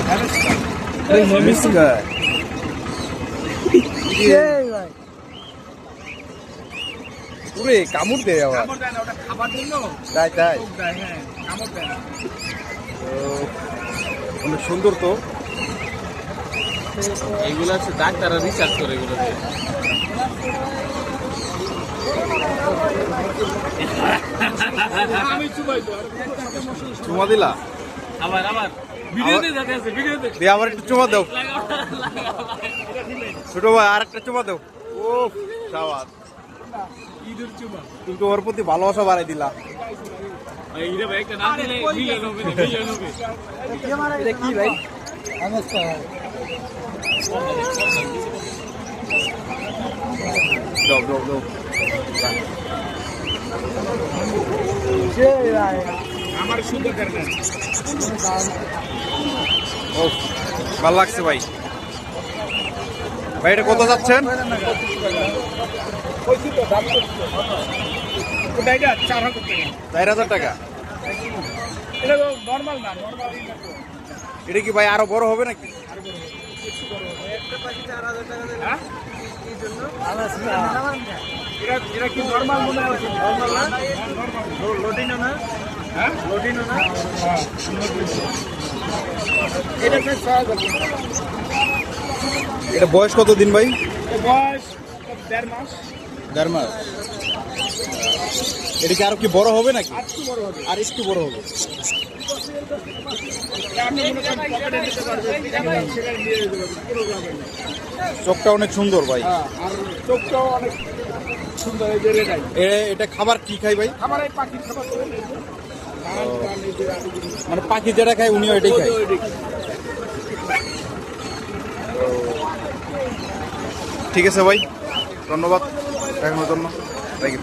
নমস্কার। পুরে কামড় দেয় আবার। তাই তাই অনেক সুন্দর তো। এইগুলো হচ্ছে ডাক্তাররা রিসার্চ করে এগুলো দিয়ে। চুমা দিলা আবার ভিডিওতে দেখাচ্ছে ভিডিওতে দিয়ে আবার একটু চুমা দাও ছোট ভাই, আর একটা চুমা দাও। ও সাবাস, ঈদের চুমা। তুমি তো ওর প্রতি ভালোবাসা বাড়াই দিলা। এইটা ভাই একটা না দিলে মিলিয়ন হবে না, মিলিয়ন হবে। এটা কি ভাই? দাও দাও দাও। আমার সুন্দর কারণ ও ভালো লাগছে ভাই। ভাই এটা কত যাচ্ছেন? 4,000 টাকা। এটা তো নরমাল না, নরমাল এটা কি ভাই আরো বড় হবে নাকি? হ্যাঁ এটা কি নরমাল মনে হচ্ছে? নরমাল না, লোডিনো না। হ্যাঁ লোডিনো না। এটা 6,000। এটা বয়স কত দিন ভাই? বয়স 1.5 মাস। 1.5 মাস। এটা কি আরো কি বড় হবে নাকি? একটু বড় হবে। আর একটু বড় হবে। আপনি মনে করেন পকেটে নিতে পারবেন, সেখানে নিয়ে যেতে পারবেন, কোনো প্রবলেম নেই। চোখটা অনেক সুন্দর ভাই। হ্যাঁ, আর চোখটাও অনেক সুন্দর, এই যে রেডাই। এটা খাবার কি খাই ভাই? খাবার এই পাখির খাবার করে নিয়েছে। মানে পাখি যেটা খায় উনিও এটাই খায়। ঠিক আছে ভাই, ধন্যবাদ দেখানোর জন্য। Thank you.